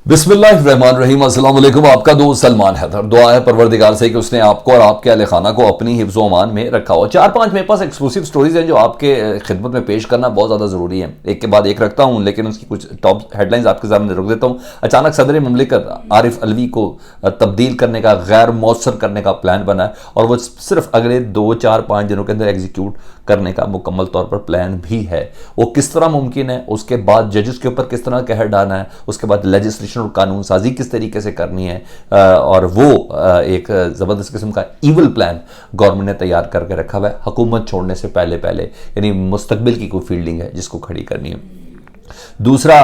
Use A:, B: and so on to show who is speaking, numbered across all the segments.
A: बिस्मिल्लाहिर्रहमानिर्रहीम। अस्सलाम वालेकुम। आपका दोस्त सलमान हैदर। दुआ है परवरदिगार से कि उसने आपको और आपके अहले खाना को अपनी हिफ्ज़ अमान में रखा हो। 4-5 मेरे पास एक्सक्लूसिव स्टोरीज हैं जो आपके खिदमत में पेश करना बहुत ज़्यादा ज़रूरी है। एक के बाद एक रखता हूँ, लेकिन उसकी कुछ टॉप हेडलाइंस आपके सामने रख देता हूँ। अचानक सदर मुमलिकत आरिफ अलवी को तब्दील करने का, गैर मौसर करने का प्लान बना है और वो सिर्फ अगले 2-4-5 दिनों के अंदर एग्जीक्यूट करने का मुकम्मल तौर पर प्लान भी है। वो किस तरह मुमकिन है, उसके बाद जजेस के ऊपर किस तरह कहर डालना है, उसके बाद लेजिस्लेशन और कानून साजी किस तरीके से करनी है, और वो एक ज़बरदस्त किस्म का ईवल प्लान गवर्नमेंट ने तैयार करके रखा हुआ है हुकूमत छोड़ने से पहले पहले, यानी मुस्तकबिल की कोई फील्डिंग है जिसको खड़ी करनी है। दूसरा,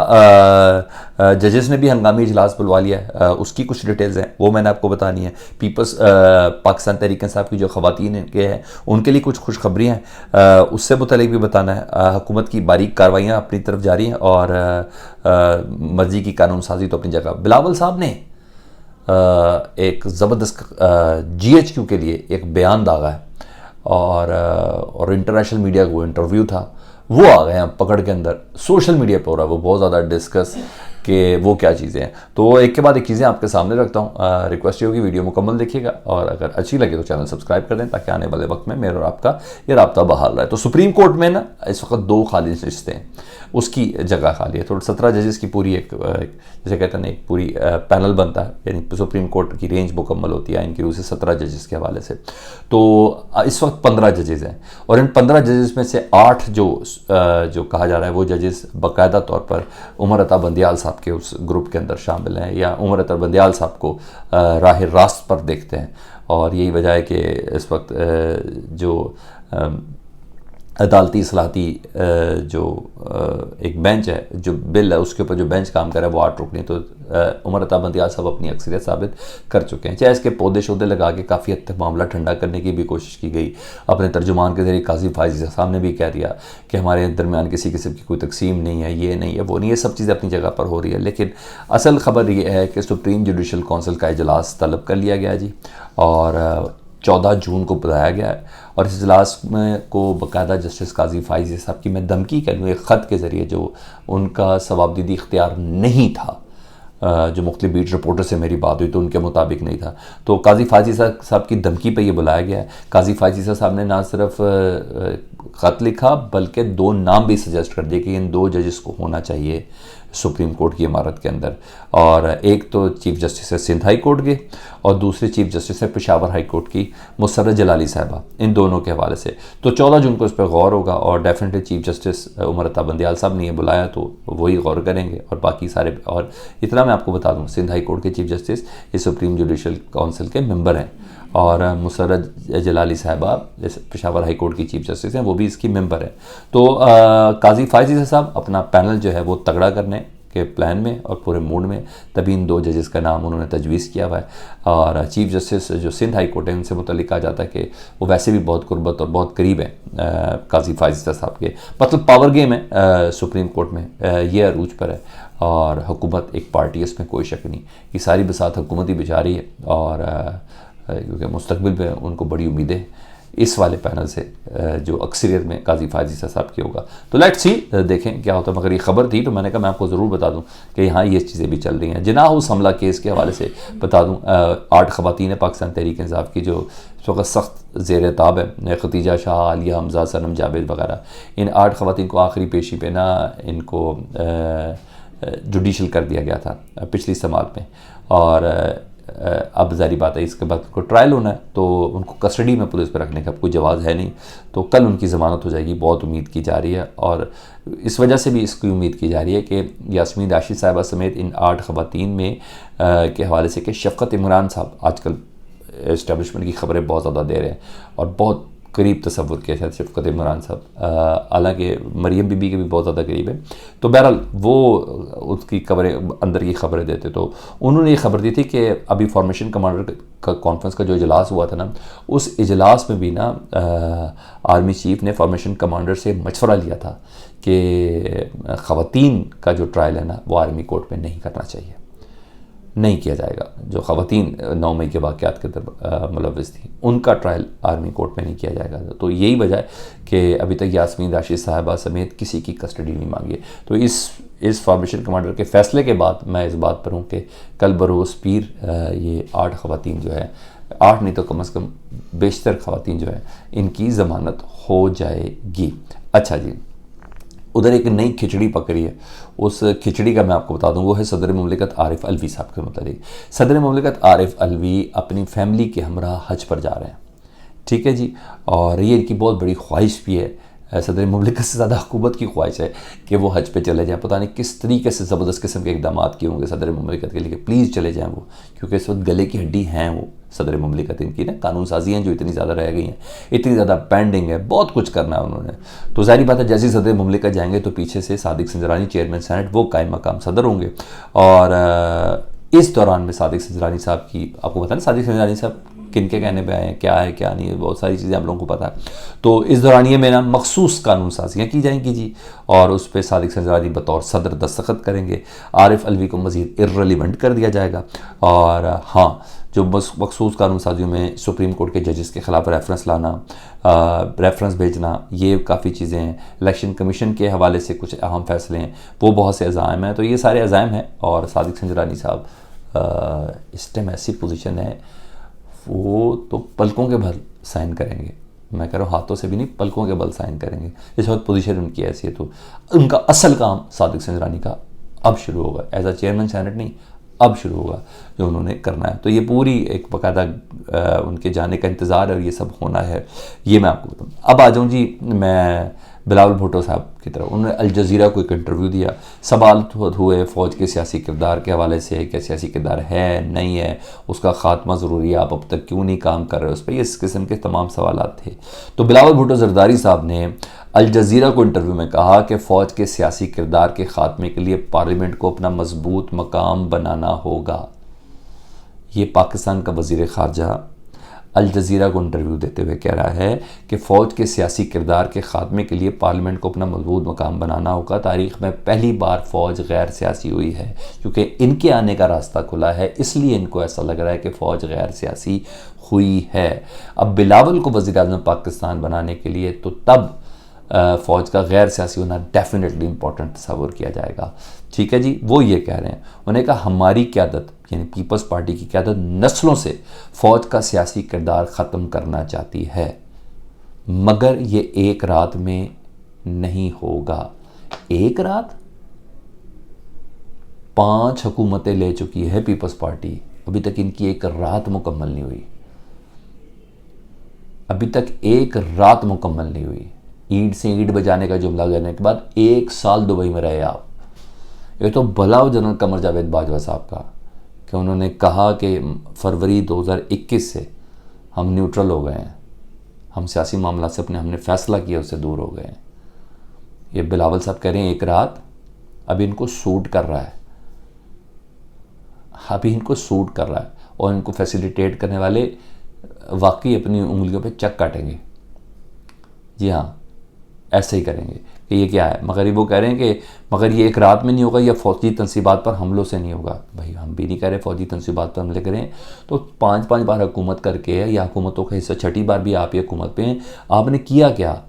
A: जजेस ने भी हंगामी इजलास बुलवा लिया है, उसकी कुछ डिटेल्स हैं वो मैंने आपको बतानी है। पीपल्स पाकिस्तान तहरीक इंसाफ की जो ख़वातीन के हैं उनके लिए कुछ खुशखबरियाँ हैं, उससे मुतल्लिक भी बताना है। हुकूमत की बारीक कार्रवाइयाँ अपनी तरफ जारी हैं और मर्जी की कानून साजी तो अपनी जगह। बिलावल साहब ने एक ज़बरदस्त GHQ के लिए एक बयान दागा है और इंटरनेशनल मीडिया को इंटरव्यू था, वो आ गए हैं पकड़ के अंदर। सोशल मीडिया पर हो रहा है वो बहुत ज़्यादा डिस्कस कि वो क्या चीज़ें हैं। तो एक के बाद एक चीज़ें आपके सामने रखता हूँ। रिक्वेस्ट ये होगी वीडियो मुकम्मल देखिएगा और अगर अच्छी लगे तो चैनल सब्सक्राइब कर दें ताकि आने वाले वक्त में मेरे और आपका ये राब्ता बहाल रहे। तो सुप्रीम कोर्ट में ना इस वक्त 2 खाली नशिस्तें हैं, उसकी जगह खाली है। तो 17 जजेस की पूरी एक जैसे कहते हैं ना एक पूरी पैनल बनता है, यानी सुप्रीम कोर्ट की रेंज मुकम्मल होती है इनकी रूह से 17 जजेस के हवाले से। तो इस वक्त 15 जजेस हैं और इन 15 जजेस में से 8 जो कहा जा रहा है वो जजेस बाकायदा तौर पर उमर अता बंदियाल साहब के उस ग्रुप के अंदर शामिल हैं या उमर अता बंदियाल साहब को राह रास्त पर देखते हैं। और यही वजह है कि इस वक्त जो अदालती असलाहती जो एक बेंच है, जो बिल है उसके ऊपर जो बेंच काम कर रहा है वो 8 रुकनी, तो उमर अता बंदियाल साहब अपनी अक्सरियत साबित कर चुके हैं। चाहे इसके पौधे शौधे लगा के काफ़ी हद तक मामला ठंडा करने की भी कोशिश की गई। अपने तर्जुमान के जरिए काजी फायजी साहब ने भी कह दिया कि हमारे दरमियान किसी किस्म की कोई तकसीम नहीं है, ये नहीं है, वो नहीं है, सब चीज़ें अपनी जगह पर हो रही है। लेकिन असल खबर ये है कि सुप्रीम जुडिशल कौंसिल का इजलास तलब कर लिया गया जी और 14 जून को बुलाया गया है और इस इजलास में को बाकायदा जस्टिस काजी फायजी साहब की मैं धमकी कह लूँ एक ख़त के ज़रिए, जो उनका सवाबदीदी इख्तियार नहीं था, जो मुख्तलिफ बीट रिपोर्टर से मेरी बात हुई तो उनके मुताबिक नहीं था, तो काजी फायजी साहब की धमकी पे ये बुलाया गया है। काजी फायजी साहब ने ना सिर्फ ख़त लिखा बल्कि 2 नाम भी सजेस्ट कर दिए कि इन 2 जजेस को होना चाहिए सुप्रीम कोर्ट की इमारत के अंदर, और एक तो चीफ जस्टिस है सिंध हाई कोर्ट के और दूसरी चीफ जस्टिस है पेशावर हाई कोर्ट की मुसर्रत जलाली साहबा, इन दोनों के हवाले से। तो 14 जून को इस पर गौर होगा और definitely chief justice Umar Ata Bandial साहब ने ये बुलाया तो वही गौर करेंगे और बाकी सारे। और इतना मैं आपको बता दूँ, सिंध हाई कोर्ट के चीफ जस्टिस इस सुप्रीम जुडिशल काउंसिल के मेंबर हैं और मुसर्रत जलाली साहबा पेशावर हाई कोर्ट की चीफ जस्टिस हैं, वो भी इसकी मेंबर है। तो काजी फायजी साहब अपना पैनल जो है वो तगड़ा करने के प्लान में और पूरे मूड में, तभी इन 2 जजेस का नाम उन्होंने तजवीज़ किया हुआ है। और चीफ जस्टिस जो सिंध हाई कोर्ट है उनसे मुतल्लिक कहा जाता है कि वो वैसे भी बहुत कुर्बत और बहुत करीब हैं काजी फायजी साहब के। मतलब पावर गेम है सुप्रीम कोर्ट में, ये अरूज पर है और हुकूमत एक पार्टी है, इसमें कोई शक नहीं। ये सारी बसात हुकूमत ही बिचा रही है और क्योंकि मुस्तकबिल में उनको बड़ी उम्मीदें इस वाले पैनल से जो अक्सरियत में काजी फायजी साहब की होगा। तो लेट्स सी, देखें क्या होता है। मगर ये खबर थी तो मैंने कहा मैं आपको ज़रूर बता दूं कि यहाँ ये चीज़ें भी चल रही हैं। जिनाह उस हमला केस के हवाले से बता दूं, 8 ख़वातीन पाकिस्तान तहरीक इंसाफ की जो इस वक्त सख्त ज़ेर ताब है, खतीजा शाह, आलिया हमजा, सनम जावेद वगैरह, इन 8 ख़वातीन को आखिरी पेशी पे ना इनको जुडिशल कर दिया गया था पिछली समात में और अब जारी बात है इसके बाद उनको ट्रायल होना है तो उनको कस्टडी में पुलिस पर रखने का कोई जवाज़ है नहीं, तो कल उनकी ज़मानत हो जाएगी, बहुत उम्मीद की जा रही है। और इस वजह से भी इसकी उम्मीद की जा रही है कि यास्मीन राशिद साहिबा समेत इन 8 ख़वातीन में के हवाले से कि शफ़क़त इमरान साहब आजकल इस्टेब्लिशमेंट की खबरें बहुत ज़्यादा दे रहे हैं और बहुत करीब तस्वुर किया शायद शफ़क़त इमरान साहब, हालांकि मरियम बीबी के भी बहुत ज़्यादा करीब है। तो बहरहाल वो उसकी खबरें अंदर की खबरें देते, तो उन्होंने ये खबर दी थी कि अभी फॉर्मेशन कमांडर का कॉन्फ्रेंस का जो इजलास हुआ था ना, उस इजलास में भी ना आर्मी चीफ ने फॉर्मेशन कमांडर से मशवरा लिया था कि ख़वातीन का जो ट्रायल है ना वो आर्मी कोर्ट में नहीं करना चाहिए, नहीं किया जाएगा। जो ख़वातीन 9 मई के वाक़यात के अंदर मुलव्वस थी उनका ट्रायल आर्मी कोर्ट में नहीं किया जाएगा। तो यही वजह है कि अभी तक यास्मीन राशिद साहिबा समेत किसी की कस्टडी नहीं मांगी है। तो इस इस फॉर्मेशन कमांडर के फैसले के बाद मैं इस बात पर हूँ कि कल बरोज़ पीर ये 8 ख़वातीन जो है, 8 नहीं तो कम से कम बेशतर ख़वातीन जो है, इनकी ज़मानत हो जाएगी। अच्छा जी, उधर एक नई खिचड़ी पकड़ी है। उस खिचड़ी का मैं आपको बता दूं, वो है सदर मुमलिकत आरिफ अलवी साहब के मुताबिक। सदर मुमलिकत आरिफ अलवी अपनी फैमिली के हमरा हज पर जा रहे हैं, ठीक है जी, और ये इनकी बहुत बड़ी ख्वाहिश भी है। सदर मुमलिकत से ज़्यादा हुकूमत की ख्वाहिश है कि वो हज पे चले जाएँ। पता नहीं किस तरीके से ज़बरदस्त किस्म के इकदाम किए होंगे सदर मुमलिकत के लिए, प्लीज़ चले जाएँ वो, क्योंकि इस वक्त गले की हड्डी हैं वो सदर मुमलिकत। इनकी ना कानून साजी हैं जो इतनी ज़्यादा रह गई हैं, इतनी ज़्यादा पेंडिंग है, बहुत कुछ करना है उन्होंने। तो ज़ाहिर बात है जैसे ही सदर मुमलिकत जाएंगे तो पीछे से सादिक संजरानी चेयरमैन सेनेट वो कायम मकाम सदर होंगे। और इस दौरान में सादिक संजरानी साहब की, आपको पता है ना सादिक संजरानी साहब किन के कहने पे आए हैं, क्या है क्या नहीं है, बहुत सारी चीज़ें आप लोगों को पता है। तो इस दौरान ये में ना मखसूस कानून साजियाँ की जाएंगी जी, और उस पर सादिक संजरानी बतौर सदर दस्तखत करेंगे। आरिफ अलवी को मज़ीद इर्रेलेवेंट कर दिया जाएगा। और हाँ, जो मखसूस कानून साजियों में सुप्रीम कोर्ट के जजेस के ख़िलाफ़ रेफरेंस लाना, रेफरेंस भेजना, ये काफ़ी चीज़ें हैं। इलेक्शन कमीशन के हवाले से कुछ अहम फैसले हैं, वो बहुत से अज़ाइम हैं। तो ये सारे अज़ाइम हैं, और सादिक संजरानी साहब इस टाइम ऐसी पोजीशन है, वो तो पलकों के बल साइन करेंगे। मैं कह रहा हूँ हाथों से भी नहीं, पलकों के बल साइन करेंगे। इस वक्त पोजीशन उनकी ऐसी है, तो उनका असल काम सादिक संजरानी का अब शुरू होगा, एज अ चेयरमैन सेनेट नहीं, अब शुरू होगा जो उन्होंने करना है। तो ये पूरी एक बाकायदा उनके जाने का इंतज़ार है और ये सब होना है, ये मैं आपको बताऊँ। अब आ जाऊँ जी मैं बिलावल भुट्टो साहब की तरफ। उन्होंने अल जज़ीरा को एक इंटरव्यू दिया, सवाल हुए फ़ौज के सियासी किरदार के हवाले से, क्या सियासी किरदार है नहीं है, उसका ख़ात्मा ज़रूरी है, आप अब तक क्यों नहीं काम कर रहे उस पर, इस किस्म के तमाम सवालात थे। तो बिलावल भुट्टो ज़रदारी साहब ने अल जज़ीरा को इंटरव्यू में कहा कि फ़ौज के सियासी किरदार के ख़ात्मे के लिए पार्लियामेंट को अपना मजबूत मकाम बनाना होगा। ये पाकिस्तान का वज़ीर ख़ारजा अल जज़ीरा को इंटरव्यू देते हुए कह रहा है कि फ़ौज के सियासी किरदार के ख़ात्मे के लिए पार्लियामेंट को अपना मजबूत मकाम बनाना होगा। तारीख़ में पहली बार फ़ौज गैर सियासी हुई है, क्योंकि इनके आने का रास्ता खुला है, इसलिए इनको ऐसा लग रहा है कि फ़ौज गैर सियासी हुई है। अब बिलावल को वज़ीर-ए-आज़म पाकिस्तान बनाने के लिए तो तब फ़ौज का गैर सियासी होना डेफिनेटली इंपॉर्टेंट तस्वर किया जाएगा, ठीक है जी। वो ये कह रहे हैं, उन्होंने कहा हमारी क़यादत यानी पीपल्स पार्टी की क़यादत नस्लों से फ़ौज का सियासी किरदार ख़त्म करना चाहती है, मगर ये एक रात में नहीं होगा। एक रात 5 हुकूमतें ले चुकी है पीपल्स पार्टी, अभी तक इनकी एक रात मुकम्मल नहीं हुई, अभी तक एक रात मुकम्मल नहीं हुई। ईंट से ईंट बजाने का जुमला करने के बाद 1 साल दुबई में रहे आप। ये तो भला जनरल कमर जावेद बाजवा साहब का कि उन्होंने कहा कि फरवरी 2021 से हम न्यूट्रल हो गए हैं, हम सियासी मामला से हमने फ़ैसला किया उससे दूर हो गए हैं। ये बिलावल साहब कह रहे हैं एक रात, अभी इनको सूट कर रहा है, अभी इनको सूट कर रहा है, और इनको फैसिलिटेट करने वाले वाकई अपनी उंगलियों पे चक काटेंगे। जी हाँ, ऐसे ही करेंगे कि ये क्या है। मगर वो कह रहे हैं कि मगर ये एक रात में नहीं होगा, या फ़ौजी तनसीबात पर हमलों से नहीं होगा। भाई हम भी नहीं कह रहे फ़ौजी तनसीबात पर हमले करें, तो 5-5 बार हुकूमत करके या हुकूमतों का हिस्सा 6ठी बार भी आप ये हुकूमत पे हैं, आपने किया क्या?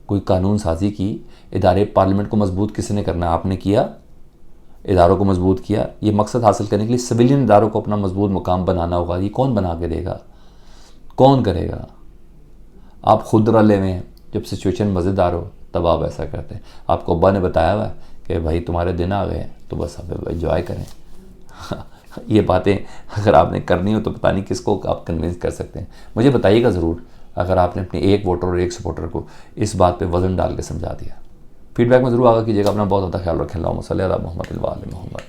A: कोई कानून साजी की, इदारे पार्लियामेंट को मजबूत किसने करना, आपने किया, इदारों को मजबूत किया। ये मकसद हासिल करने के लिए सिविलियन इदारों को अपना मजबूत मुकाम बनाना होगा। ये कौन बना के देगा, कौन करेगा? आप खुद रले हुए हैं, जब सिचुएशन मज़ेदार हो तब आप ऐसा करते हैं। आपको अब्बा ने बताया हुआ है कि भाई तुम्हारे दिन आ गए हैं, तो बस आप एंजॉय करें। ये बातें अगर आपने करनी हो तो पता नहीं किसको आप कन्विंस कर सकते हैं। मुझे बताइएगा ज़रूर अगर आपने अपने एक वोटर और एक सपोर्टर को इस बात पे वज़न डाल के समझा दिया। फीडबैक में ज़रूर आगा कीजिएगा। अपना बहुत ज़्यादा ख्याल रखें। अल्लाहुम्मा सल्ली अला मुहम्मद व आले मुहम्मद।